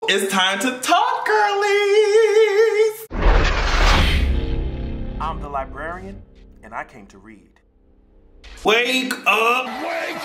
It's time to talk, girlies! I'm the librarian, and I came to read. Wake up! Wake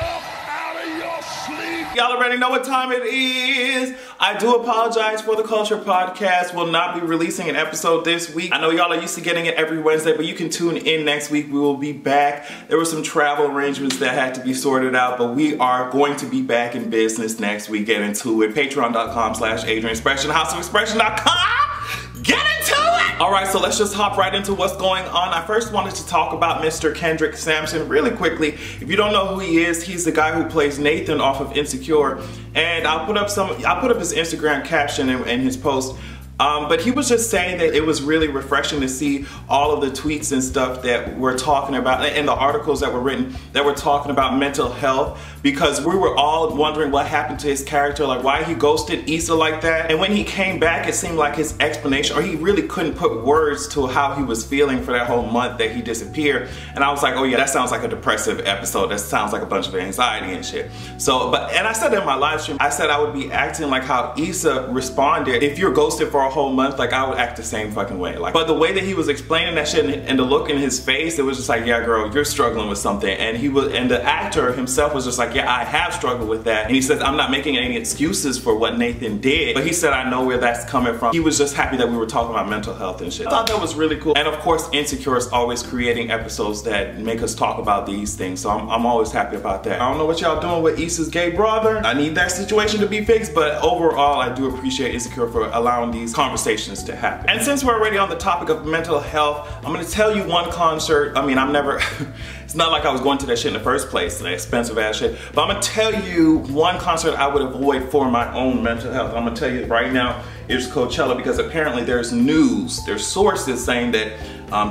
up out of your sleep! Y'all already know what time it is. I do apologize for the Culture Podcast. Will not be releasing an episode this week. I know y'all are used to getting it every Wednesday, but you can tune in next week. We will be back. There were some travel arrangements that had to be sorted out, but we are going to be back in business next week. Get into it. Patreon.com/AdrianExpression, HouseOfExpression.com. Get into it! Alright, so let's just hop right into what's going on. I first wanted to talk about Mr. Kendrick Sampson really quickly. If you don't know who he is, he's the guy who plays Nathan off of Insecure. And I'll put up his Instagram caption in his post. But he was just saying that it was really refreshing to see all of the tweets and stuff that we're talking about and the articles that were written that were talking about mental health, because we were all wondering what happened to his character, like why he ghosted Issa like that. And when he came back, it seemed like his explanation, or he really couldn't put words to how he was feeling for that whole month that he disappeared. And I was like, oh yeah, that sounds like a depressive episode. That sounds like a bunch of anxiety and shit. So, and I said that in my live stream, I said I would be acting like how Issa responded. If you're ghosted for a whole month, like I would act the same fucking way. Like, but the way that he was explaining that shit and the look in his face, it was just like, yeah, girl, you're struggling with something. And the actor himself was just like, yeah, I have struggled with that. And he says, I'm not making any excuses for what Nathan did, but he said, I know where that's coming from. He was just happy that we were talking about mental health and shit. I thought that was really cool. And of course, Insecure is always creating episodes that make us talk about these things. So I'm always happy about that. I don't know what y'all doing with Issa's gay brother. I need that situation to be fixed, but overall, I do appreciate Insecure for allowing these conversations to happen. And since we're already on the topic of mental health, I'm gonna tell you one concert. I mean, I'm never, it's not like I was going to that shit in the first place, that expensive ass shit, but I'm gonna tell you one concert I would avoid for my own mental health. I'm gonna tell you right now, it's Coachella, because apparently there's sources saying that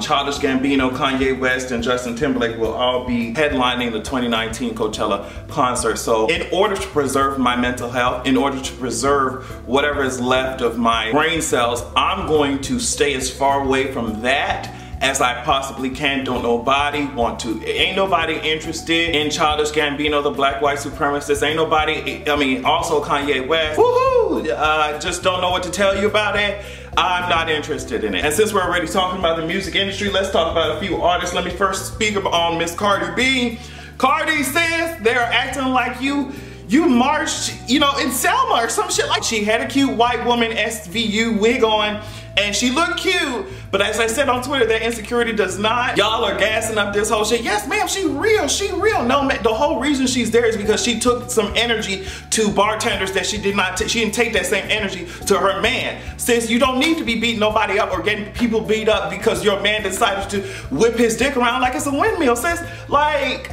Childish Gambino, Kanye West, and Justin Timberlake will all be headlining the 2019 Coachella concert. So in order to preserve my mental health, in order to preserve whatever is left of my brain cells, I'm going to stay as far away from that as I possibly can. Ain't nobody interested in Childish Gambino, the black white supremacist. Ain't nobody, I mean, also Kanye West. Woohoo! Just don't know what to tell you about it. I'm not interested in it. And since we're already talking about the music industry, let's talk about a few artists. Let me first speak on Miss Cardi B. Cardi says they're acting like you marched, in Selma or some shit. Like, she had a cute white woman SVU wig on and she looked cute, but as I said on Twitter, that insecurity does not. Y'all are gassing up this whole shit. Yes, ma'am, she real. No, man, the whole reason she's there is because she took some energy to bartenders that she didn't take that same energy to her man. Sis, you don't need to be beating nobody up or getting people beat up because your man decided to whip his dick around like it's a windmill, sis. Like,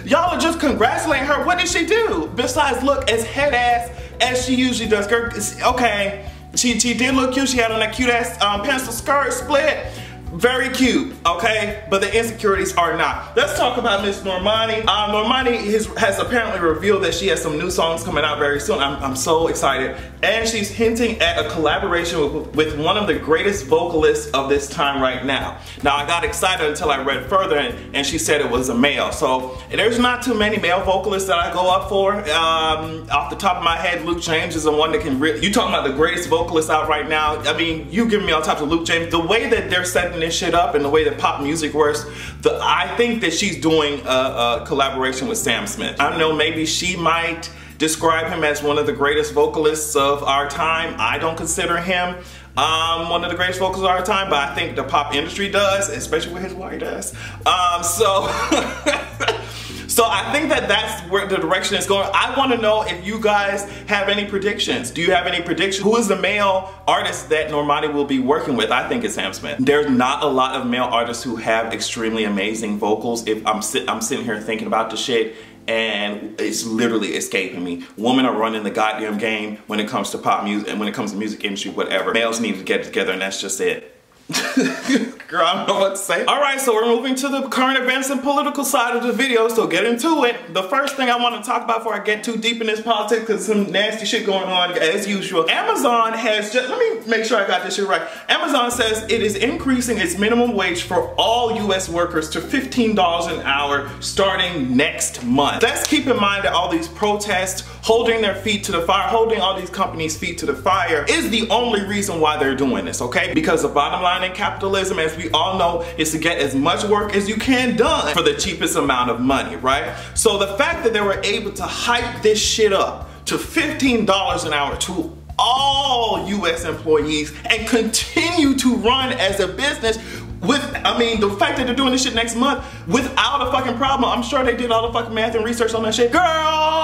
y'all are just congratulating her. What did she do besides look as head ass as she usually does? Girl, okay. She did look cute. She had on that cute ass pencil skirt split. Very cute, okay? But the insecurities are not. Let's talk about Miss Normani. Normani has apparently revealed that she has some new songs coming out very soon. I'm so excited. And she's hinting at a collaboration with one of the greatest vocalists of this time right now. Now, I got excited until I read further and she said it was a male. So there's not too many male vocalists that I go up for. Off the top of my head, Luke James is the one that can really, you talking about the greatest vocalist out right now. I mean, you giving me on top of Luke James. The way that they're setting this shit up and the way that pop music works, I think that she's doing a collaboration with Sam Smith. I don't know, maybe she might describe him as one of the greatest vocalists of our time. I don't consider him one of the greatest vocalists of our time, but I think the pop industry does, especially with his white ass. So I think that that's where the direction is going. I want to know if you guys have any predictions. Do you have any predictions? Who is the male artist that Normani will be working with? I think it's Sam Smith. There's not a lot of male artists who have extremely amazing vocals. If I'm sitting here thinking about the shit and it's literally escaping me. Women are running the goddamn game when it comes to pop music and when it comes to music industry, whatever. Males need to get it together and that's just it. Girl, I don't know what to say. All right, so we're moving to the current events and political side of the video, so get into it. The first thing I want to talk about before I get too deep in this politics, because some nasty shit going on as usual. Amazon has just, let me make sure I got this shit right. Amazon says it is increasing its minimum wage for all US workers to $15 an hour starting next month. Let's keep in mind that all these protests, holding their feet to the fire, holding all these companies' feet to the fire is the only reason why they're doing this, okay? Because the bottom line in capitalism, as we all know, is to get as much work as you can done for the cheapest amount of money, right? So the fact that they were able to hype this shit up to $15 an hour to all US employees and continue to run as a business with, I mean, the fact that they're doing this shit next month without a fucking problem. I'm sure they did all the fucking math and research on that shit. Girl,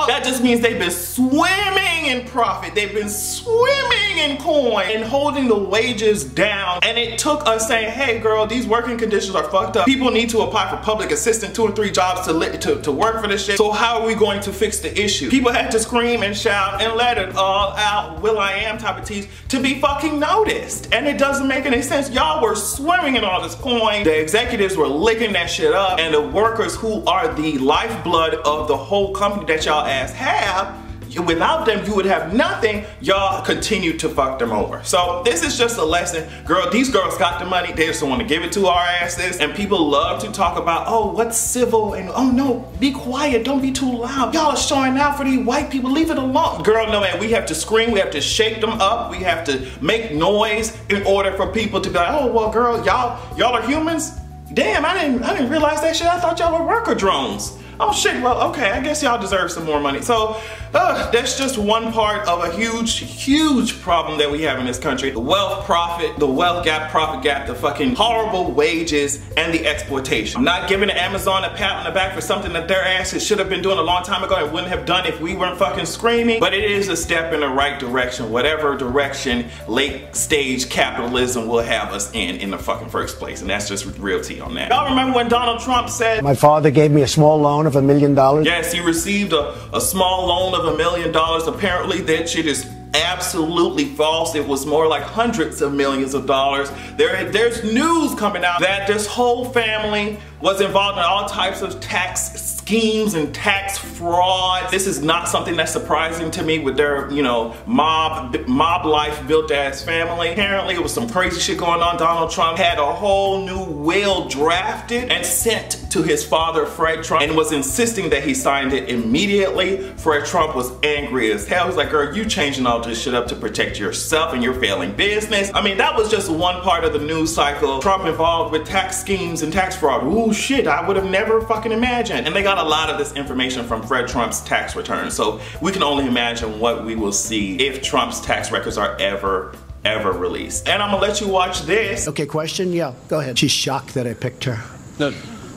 that just means they've been swimming in profit. They've been swimming in coin and holding the wages down. And it took us saying, hey girl, these working conditions are fucked up. People need to apply for public assistance, 2 or 3 jobs to work for this shit. So how are we going to fix the issue? People had to scream and shout and let it all out, will.i.am type of tease, to be fucking noticed. And it doesn't make any sense. Y'all were swimming in all this coin. The executives were licking that shit up, and the workers, who are the lifeblood of the whole company that y'all ass have, without them you would have nothing. Y'all continue to fuck them over. So this is just a lesson. Girl, these girls got the money, they just want to give it to our asses. And people love to talk about, oh, what's civil, and oh no, be quiet, don't be too loud, y'all are showing out for these white people, leave it alone. Girl, no man, we have to scream, we have to shake them up, we have to make noise in order for people to be like, oh well girl, y'all are humans? Damn, I didn't realize that shit. I thought y'all were worker drones. Oh shit, well, okay, I guess y'all deserve some more money. So, that's just one part of a huge problem that we have in this country. The wealth gap, profit gap, the fucking horrible wages, and the exploitation. I'm not giving Amazon a pat on the back for something that their asses should have been doing a long time ago and wouldn't have done if we weren't fucking screaming, but it is a step in the right direction, whatever direction late stage capitalism will have us in the fucking first place, and that's just real tea on that. Y'all remember when Donald Trump said, my father gave me a small loan of $1 million? Yes, he received a small loan of $1 million. Apparently that shit is absolutely false. It was more like hundreds of millions of dollars. There's news coming out that this whole family was involved in all types of tax schemes and tax fraud. This is not something that's surprising to me with their, you know, mob life built ass family. Apparently it was some crazy shit going on. Donald Trump had a whole new will drafted and sent to his father, Fred Trump, and was insisting that he signed it immediately. Fred Trump was angry as hell. He was like, girl, you changing all this shit up to protect yourself and your failing business. I mean, that was just one part of the news cycle. Trump involved with tax schemes and tax fraud. Ooh shit, I would have never fucking imagined. And they got a lot of this information from Fred Trump's tax returns. So we can only imagine what we will see if Trump's tax records are ever released. And I'm gonna let you watch this. Okay, question? Yeah, go ahead. She's shocked that I picked her. No.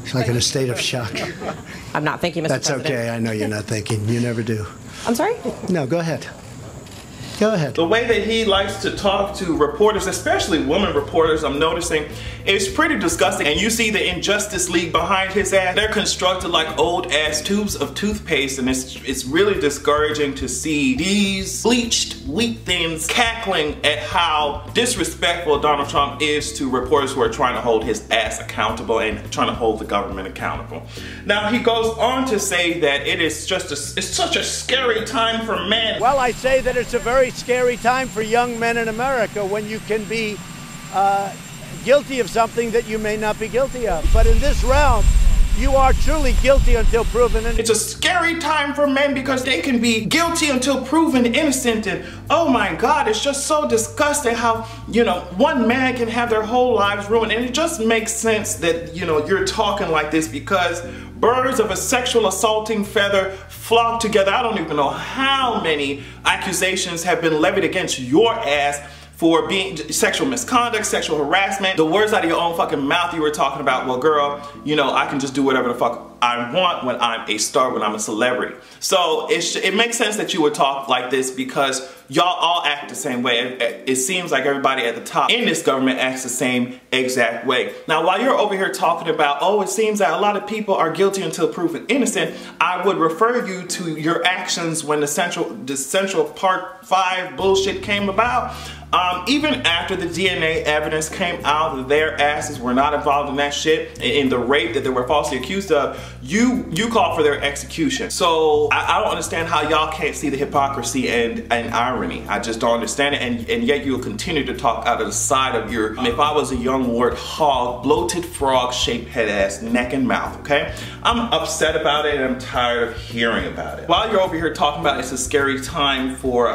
She's like in a state of shock. I'm not thinking, Mr. That's President. okay, I know you're not thinking. You never do. I'm sorry? No, go ahead. Go ahead. The way that he likes to talk to reporters, especially women reporters, I'm noticing, is pretty disgusting. And you see the Injustice League behind his ass. They're constructed like old ass tubes of toothpaste, and it's really discouraging to see these bleached wheat thins cackling at how disrespectful Donald Trump is to reporters who are trying to hold his ass accountable and trying to hold the government accountable. Now he goes on to say that it's such a scary time for men. Well, I say that it's a very scary time for young men in America when you can be guilty of something that you may not be guilty of. But in this realm, you are truly guilty until proven innocent. It's a scary time for men because they can be guilty until proven innocent. And oh my God, it's just so disgusting how, you know, one man can have their whole lives ruined. And it just makes sense that, you know, you're talking like this because birds of a sexual assaulting feather flock together. I don't even know how many accusations have been levied against your ass for being sexual misconduct, sexual harassment. The words out of your own fucking mouth you were talking about, well girl, you know, I can just do whatever the fuck I want when I'm a star, when I'm a celebrity. So it makes sense that you would talk like this because y'all all act the same way. It seems like everybody at the top in this government acts the same exact way. Now, while you're over here talking about, oh, it seems that a lot of people are guilty until proven innocent, I would refer you to your actions when the Central Part 5 bullshit came about. Even after the DNA evidence came out, their asses were not involved in that shit, in the rape that they were falsely accused of, you called for their execution. So I don't understand how y'all can't see the hypocrisy and irony. I just don't understand it, and yet you'll continue to talk out of the side of your, if I was a young wart hog, bloated frog shaped head ass, neck and mouth, okay? I'm upset about it and I'm tired of hearing about it. While you're over here talking about it's a scary time for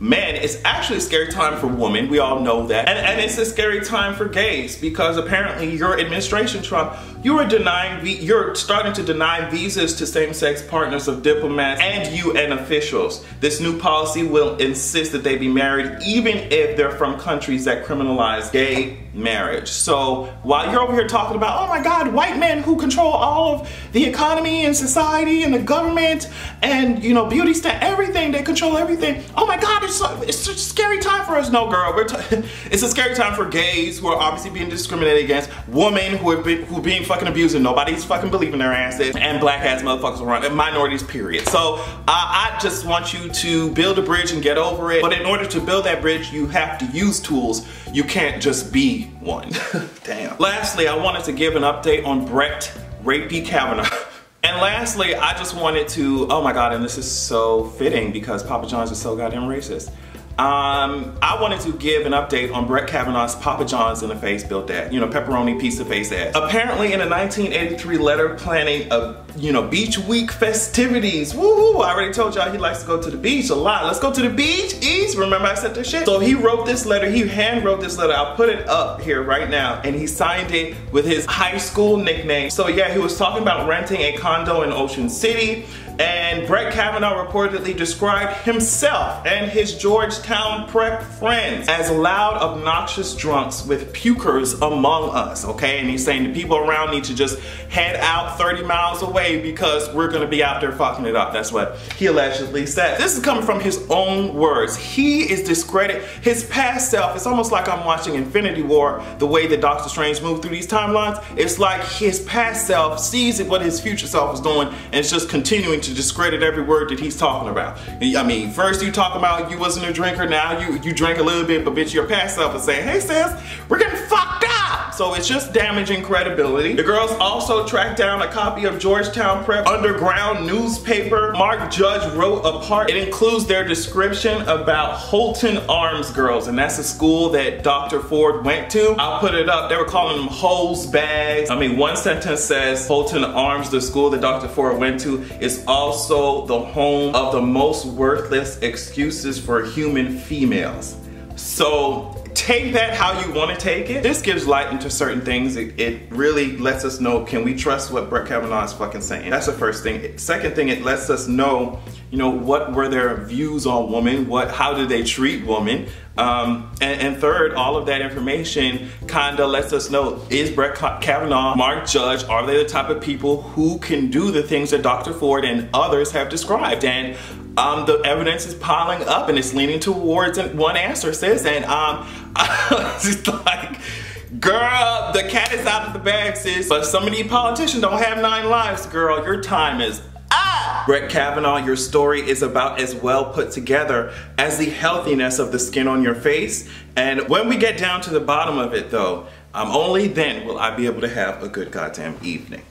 men, it's actually a scary time for women. We all know that. And it's a scary time for gays because apparently your administration, Trump, you're starting to deny visas to same-sex partners of diplomats and UN officials. This new policy will insist that they be married even if they're from countries that criminalize gay marriage. So while you're over here talking about, oh my God, white men who control all of the economy and society and the government and, you know, beauty stand, everything, they control everything. Oh my God, it's a scary time for us. No, girl, it's a scary time for gays who are obviously being discriminated against, women who are being fucking abused and nobody's fucking believing their asses, and black ass motherfuckers around, and minorities, period. So I just want you to build a bridge and get over it. But in order to build that bridge, you have to use tools. You can't just be one. Damn. Lastly, I wanted to give an update on Brett Rapey Kavanaugh. And lastly, I just wanted to, oh my God, and this is so fitting because Papa John's is so goddamn racist. I wanted to give an update on Brett Kavanaugh's Papa John's in the face built that, you know, pepperoni pizza face ass. Apparently in a 1983 letter planning of, you know, beach week festivities. Woo! I already told y'all he likes to go to the beach a lot. Let's go to the beach, East. Remember I said this shit? So he wrote this letter, he hand wrote this letter. I'll put it up here right now. And he signed it with his high school nickname. So yeah, he was talking about renting a condo in Ocean City. And Brett Kavanaugh reportedly described himself and his Georgetown prep friends as loud, obnoxious drunks with pukers among us, okay? And he's saying the people around need to just head out 30 miles away because we're gonna be out there fucking it up. That's what he allegedly said. This is coming from his own words. He is discrediting his past self. It's almost like I'm watching Infinity War, the way that Doctor Strange moved through these timelines. It's like his past self sees what his future self is doing and it's just continuing to discredit every word that he's talking about. I mean, first you talk about you wasn't a drinker, now you drank a little bit, but bitch, your past self is saying, hey sis, we're getting fucked up. So it's just damaging credibility. The girls also tracked down a copy of Georgetown Prep underground newspaper Mark Judge wrote a part. It includes their description about Holton Arms girls, and that's a school that Dr. Ford went to. I'll put it up. They were calling them hose bags. I mean, one sentence says Holton Arms, the school that Dr. Ford went to, is also the home of the most worthless excuses for human females. So take that how you want to take it. This gives light into certain things. It really lets us know, can we trust what Brett Kavanaugh is fucking saying? That's the first thing. Second thing, it lets us know, you know, what were their views on women? How did they treat women? And third, all of that information kinda lets us know, is Brett Kavanaugh, Mark Judge, are they the type of people who can do the things that Dr. Ford and others have described? And the evidence is piling up and it's leaning towards one answer, sis. And it's like, girl, the cat is out of the bag, sis. But some of these politicians don't have 9 lives, girl. Your time is up. Brett Kavanaugh, your story is about as well put together as the healthiness of the skin on your face. And when we get down to the bottom of it though, only then will I be able to have a good goddamn evening.